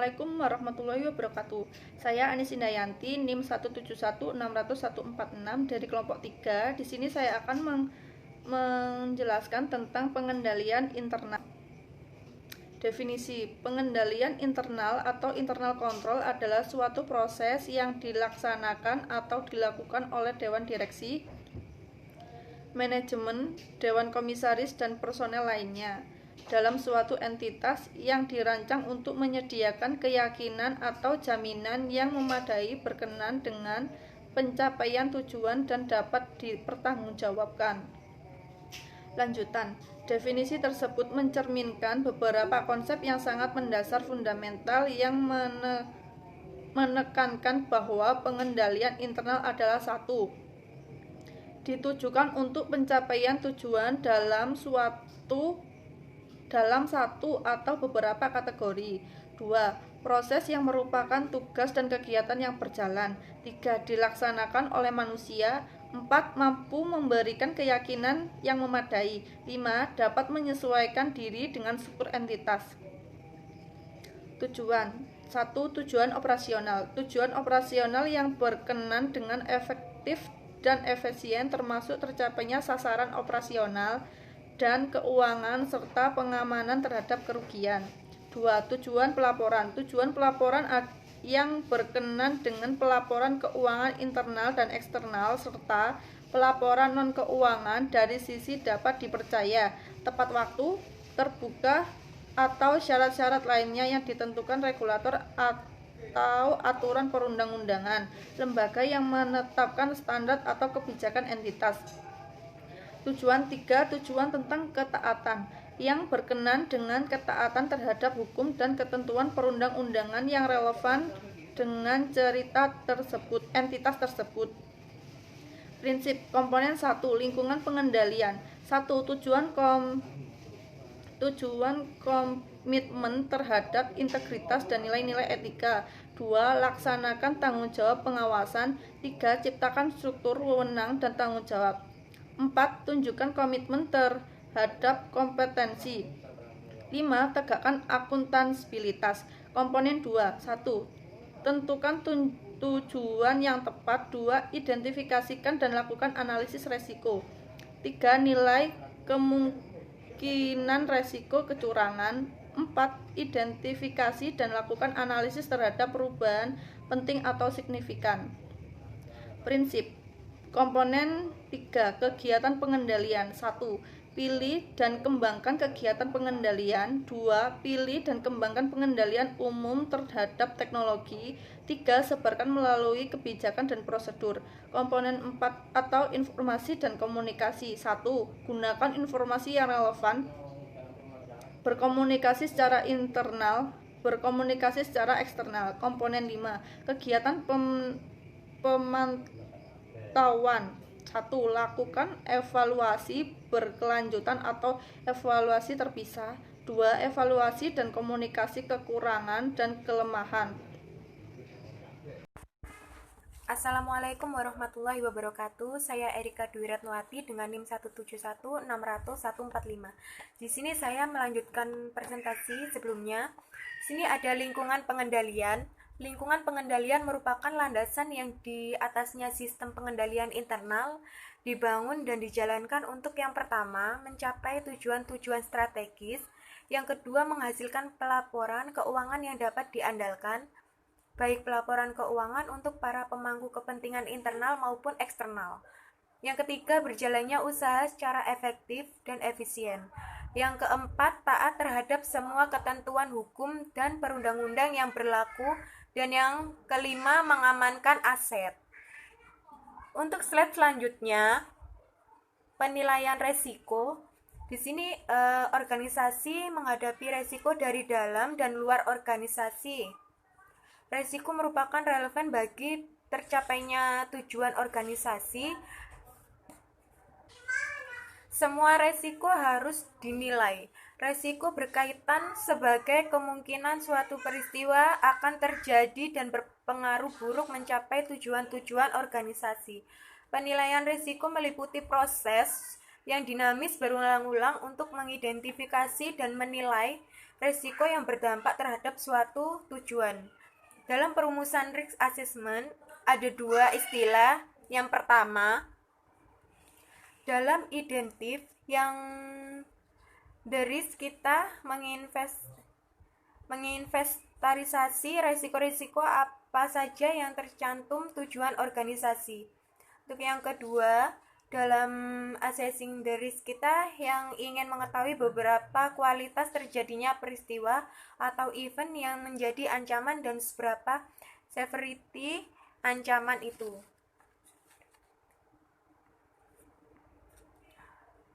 Assalamualaikum warahmatullahi wabarakatuh. Saya Anis Indayanti, NIM 171600146 dari kelompok 3. Di sini saya akan menjelaskan tentang pengendalian internal. Definisi pengendalian internal atau internal control adalah suatu proses yang dilaksanakan atau dilakukan oleh Dewan Direksi, manajemen, Dewan Komisaris, dan personel lainnya dalam suatu entitas yang dirancang untuk menyediakan keyakinan atau jaminan yang memadai berkenaan dengan pencapaian tujuan dan dapat dipertanggungjawabkan. Lanjutan, definisi tersebut mencerminkan beberapa konsep yang sangat mendasar fundamental yang menekankan bahwa pengendalian internal adalah ditujukan untuk pencapaian tujuan dalam satu atau beberapa kategori. 2. Proses yang merupakan tugas dan kegiatan yang berjalan. 3. Dilaksanakan oleh manusia. 4. Mampu memberikan keyakinan yang memadai. 5. Dapat menyesuaikan diri dengan struktur entitas. Tujuan. 1. Tujuan operasional. Tujuan operasional yang berkenan dengan efektif dan efisien termasuk tercapainya sasaran operasional dan keuangan serta pengamanan terhadap kerugian. 2. Tujuan pelaporan. Tujuan pelaporan yang berkenan dengan pelaporan keuangan internal dan eksternal serta pelaporan non-keuangan dari sisi dapat dipercaya, tepat waktu, terbuka, atau syarat-syarat lainnya yang ditentukan regulator atau aturan perundang-undangan, lembaga yang menetapkan standar atau kebijakan entitas. Tujuan 3. Tujuan tentang ketaatan yang berkenan dengan ketaatan terhadap hukum dan ketentuan perundang-undangan yang relevan dengan entitas tersebut. Prinsip komponen 1. Lingkungan pengendalian. 1. Tujuan komitmen terhadap integritas dan nilai-nilai etika. 2. Laksanakan tanggung jawab pengawasan. 3. Ciptakan struktur wewenang dan tanggung jawab. 4. Tunjukkan komitmen terhadap kompetensi. 5. Tegakkan akuntabilitas. Komponen 2. 1. Tentukan tujuan yang tepat. 2. Identifikasikan dan lakukan analisis resiko. 3. Nilai kemungkinan resiko kecurangan. 4. Identifikasi dan lakukan analisis terhadap perubahan penting atau signifikan. Prinsip komponen 3. Kegiatan pengendalian. 1. Pilih dan kembangkan kegiatan pengendalian. 2. Pilih dan kembangkan pengendalian umum terhadap teknologi. 3. Sebarkan melalui kebijakan dan prosedur. Komponen 4 atau informasi dan komunikasi. 1. Gunakan informasi yang relevan. Berkomunikasi secara internal, berkomunikasi secara eksternal. Komponen 5. Kegiatan pemantauan. 1. Lakukan evaluasi berkelanjutan atau evaluasi terpisah. 2. Evaluasi dan komunikasi kekurangan dan kelemahan. Assalamualaikum warahmatullahi wabarakatuh. Saya Erika Dwi Retnowati dengan NIM 171600145. Di sini saya melanjutkan presentasi sebelumnya. Sini ada lingkungan pengendalian. Lingkungan pengendalian merupakan landasan yang di atasnya sistem pengendalian internal dibangun dan dijalankan untuk yang pertama, mencapai tujuan-tujuan strategis, yang kedua, menghasilkan pelaporan keuangan yang dapat diandalkan, baik pelaporan keuangan untuk para pemangku kepentingan internal maupun eksternal. Yang ketiga, berjalannya usaha secara efektif dan efisien. Yang keempat, taat terhadap semua ketentuan hukum dan perundang-undang yang berlaku. Dan yang kelima, mengamankan aset. Untuk slide selanjutnya, penilaian resiko. Di sini organisasi menghadapi resiko dari dalam dan luar organisasi. Resiko merupakan relevan bagi tercapainya tujuan organisasi. Semua resiko harus dinilai. Resiko berkaitan sebagai kemungkinan suatu peristiwa akan terjadi dan berpengaruh buruk mencapai tujuan-tujuan organisasi. Penilaian risiko meliputi proses yang dinamis berulang-ulang untuk mengidentifikasi dan menilai risiko yang berdampak terhadap suatu tujuan. Dalam perumusan risk assessment ada dua istilah. Yang pertama, dalam identif yang the risk kita menginventarisasi risiko-risiko apa saja yang tercantum tujuan organisasi. Untuk yang kedua, dalam assessing the risk kita yang ingin mengetahui beberapa kualitas terjadinya peristiwa atau event yang menjadi ancaman dan seberapa severity ancaman itu.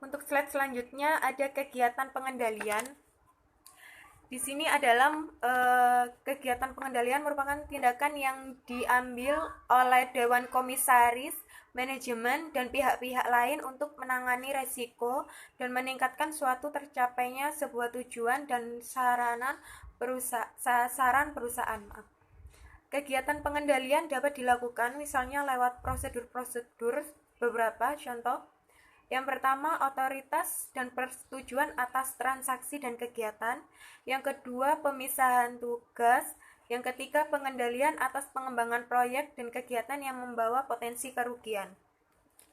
Untuk slide selanjutnya ada kegiatan pengendalian. Di sini adalah kegiatan pengendalian merupakan tindakan yang diambil oleh Dewan Komisaris, manajemen, dan pihak-pihak lain untuk menangani resiko dan meningkatkan suatu tercapainya sebuah tujuan dan sasaran perusahaan. Kegiatan pengendalian dapat dilakukan misalnya lewat prosedur-prosedur. Beberapa contoh. Yang pertama, otoritas dan persetujuan atas transaksi dan kegiatan. Yang kedua, pemisahan tugas. Yang ketiga, pengendalian atas pengembangan proyek dan kegiatan yang membawa potensi kerugian.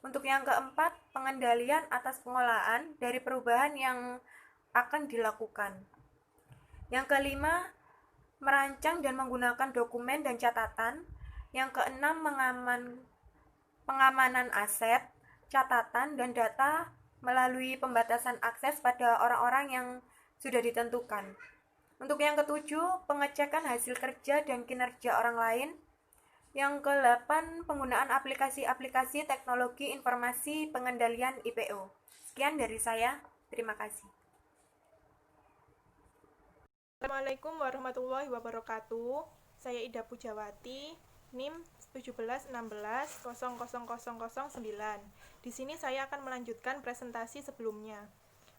Untuk yang keempat, pengendalian atas pengolahan dari perubahan yang akan dilakukan. Yang kelima, merancang dan menggunakan dokumen dan catatan. Yang keenam, pengamanan aset, catatan, dan data melalui pembatasan akses pada orang-orang yang sudah ditentukan. Untuk yang ketujuh, pengecekan hasil kerja dan kinerja orang lain. Yang ke-8, penggunaan aplikasi-aplikasi teknologi informasi pengendalian IPO. Sekian dari saya, terima kasih. Assalamualaikum warahmatullahi wabarakatuh. Saya Ida Pujawati, NIM 1716000009. Di sini saya akan melanjutkan presentasi sebelumnya,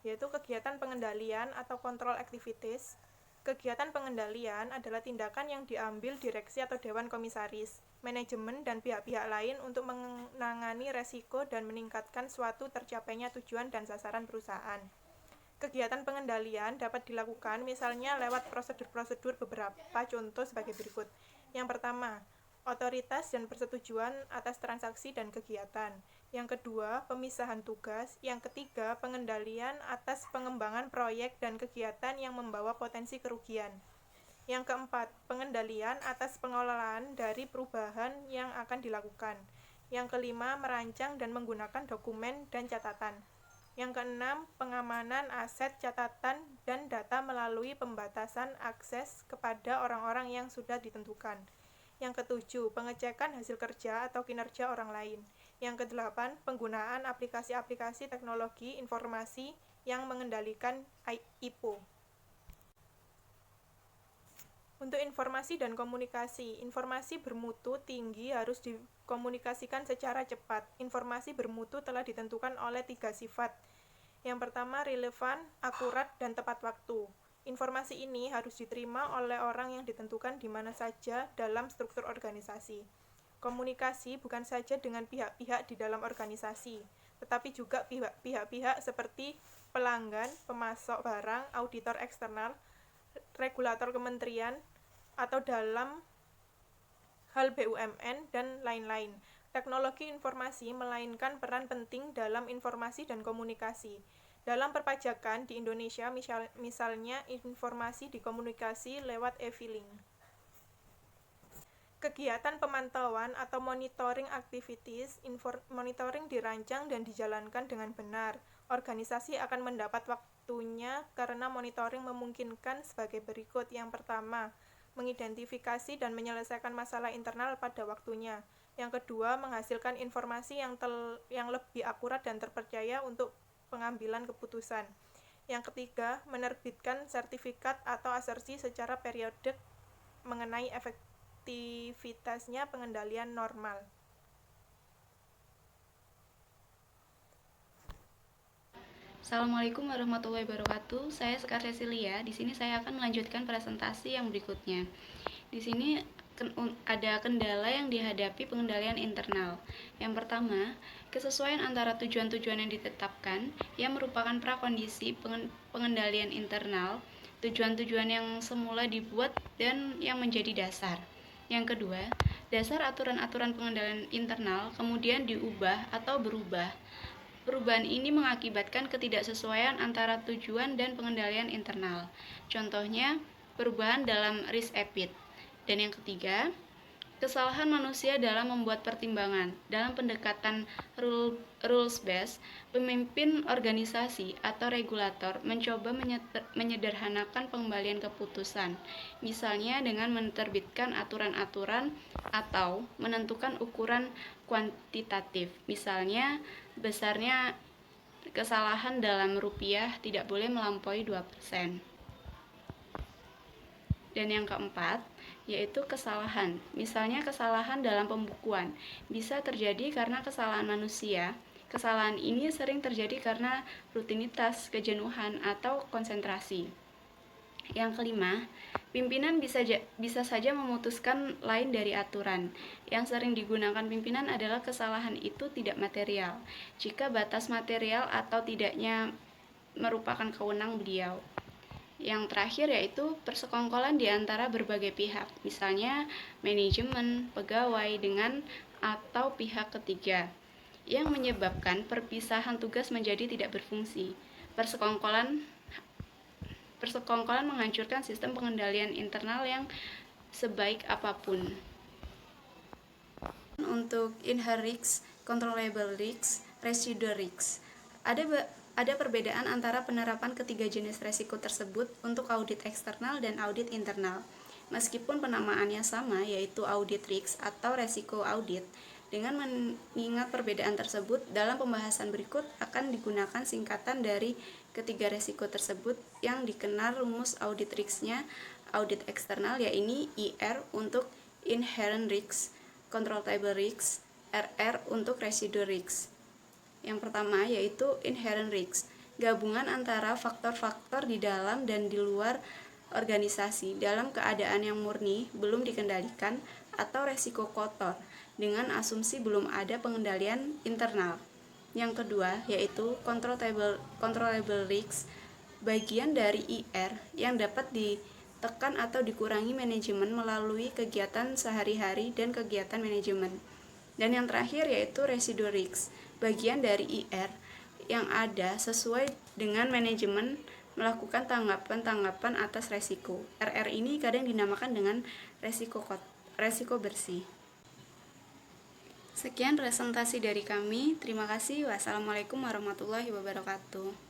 yaitu kegiatan pengendalian atau control activities. Kegiatan pengendalian adalah tindakan yang diambil direksi atau dewan komisaris, manajemen, dan pihak-pihak lain untuk menangani resiko dan meningkatkan suatu tercapainya tujuan dan sasaran perusahaan. Kegiatan pengendalian dapat dilakukan misalnya lewat prosedur-prosedur. Beberapa contoh sebagai berikut. Yang pertama, otoritas dan persetujuan atas transaksi dan kegiatan. Yang kedua, pemisahan tugas. Yang ketiga, pengendalian atas pengembangan proyek dan kegiatan yang membawa potensi kerugian. Yang keempat, pengendalian atas pengelolaan dari perubahan yang akan dilakukan. Yang kelima, merancang dan menggunakan dokumen dan catatan. Yang keenam, pengamanan aset, catatan, dan data melalui pembatasan akses kepada orang-orang yang sudah ditentukan. Yang ketujuh, pengecekan hasil kerja atau kinerja orang lain. Yang kedelapan, penggunaan aplikasi-aplikasi teknologi informasi yang mengendalikan IPO. Untuk informasi dan komunikasi, informasi bermutu tinggi harus dikomunikasikan secara cepat. Informasi bermutu telah ditentukan oleh 3 sifat. Yang pertama, relevan, akurat, dan tepat waktu. Informasi ini harus diterima oleh orang yang ditentukan di mana saja dalam struktur organisasi. Komunikasi bukan saja dengan pihak-pihak di dalam organisasi, tetapi juga pihak-pihak seperti pelanggan, pemasok barang, auditor eksternal, regulator kementerian, atau dalam hal BUMN, dan lain-lain. Teknologi informasi memainkan peran penting dalam informasi dan komunikasi. Dalam perpajakan di Indonesia, misalnya informasi dikomunikasi lewat e-filing. Kegiatan pemantauan atau monitoring activities, monitoring dirancang dan dijalankan dengan benar. Organisasi akan mendapat waktunya karena monitoring memungkinkan sebagai berikut. Yang pertama, mengidentifikasi dan menyelesaikan masalah internal pada waktunya. Yang kedua, menghasilkan informasi yang lebih akurat dan terpercaya untuk pengambilan keputusan. Yang ketiga, menerbitkan sertifikat atau asersi secara periodik mengenai efektivitasnya pengendalian normal. Assalamualaikum warahmatullahi wabarakatuh. Saya Sekar Cecilia. Di sini saya akan melanjutkan presentasi yang berikutnya. Di sini ada kendala yang dihadapi pengendalian internal. Yang pertama, kesesuaian antara tujuan-tujuan yang ditetapkan yang merupakan prakondisi pengendalian internal, tujuan-tujuan yang semula dibuat dan yang menjadi dasar. Yang kedua, dasar aturan-aturan pengendalian internal kemudian diubah atau berubah. Perubahan ini mengakibatkan ketidaksesuaian antara tujuan dan pengendalian internal. Contohnya, perubahan dalam risk appetite. Dan yang ketiga, kesalahan manusia dalam membuat pertimbangan. Dalam pendekatan rules-based, pemimpin organisasi atau regulator mencoba menyederhanakan pengembalian keputusan, misalnya dengan menerbitkan aturan-aturan atau menentukan ukuran kuantitatif, misalnya besarnya kesalahan dalam rupiah tidak boleh melampaui 2%. Dan yang keempat, yaitu kesalahan. Misalnya kesalahan dalam pembukuan bisa terjadi karena kesalahan manusia. Kesalahan ini sering terjadi karena rutinitas, kejenuhan, atau konsentrasi. Yang kelima, pimpinan bisa saja memutuskan lain dari aturan. Yang sering digunakan pimpinan adalah kesalahan itu tidak material, jika batas material atau tidaknya merupakan kewenangan beliau. Yang terakhir yaitu persekongkolan di antara berbagai pihak, misalnya manajemen, pegawai, dengan atau pihak ketiga, yang menyebabkan perpisahan tugas menjadi tidak berfungsi. Persekongkolan menghancurkan sistem pengendalian internal yang sebaik apapun. Untuk inherent risk, controllable risk, residual risk, ada perbedaan antara penerapan ketiga jenis resiko tersebut untuk audit eksternal dan audit internal. Meskipun penamaannya sama, yaitu audit risk atau resiko audit, dengan mengingat perbedaan tersebut, dalam pembahasan berikut akan digunakan singkatan dari ketiga resiko tersebut yang dikenal rumus audit risk-nya audit eksternal, yaitu IR untuk inherent risk, controllable risk, RR untuk residual risk. Yang pertama yaitu inherent risk, gabungan antara faktor-faktor di dalam dan di luar organisasi dalam keadaan yang murni belum dikendalikan atau resiko kotor dengan asumsi belum ada pengendalian internal. Yang kedua yaitu controllable risk, bagian dari IR yang dapat ditekan atau dikurangi manajemen melalui kegiatan sehari-hari dan kegiatan manajemen. Dan yang terakhir yaitu residual risk, bagian dari IR yang ada sesuai dengan manajemen melakukan tanggapan atas resiko. RR ini kadang dinamakan dengan resiko bersih. Sekian presentasi dari kami. Terima kasih. Wassalamualaikum warahmatullahi wabarakatuh.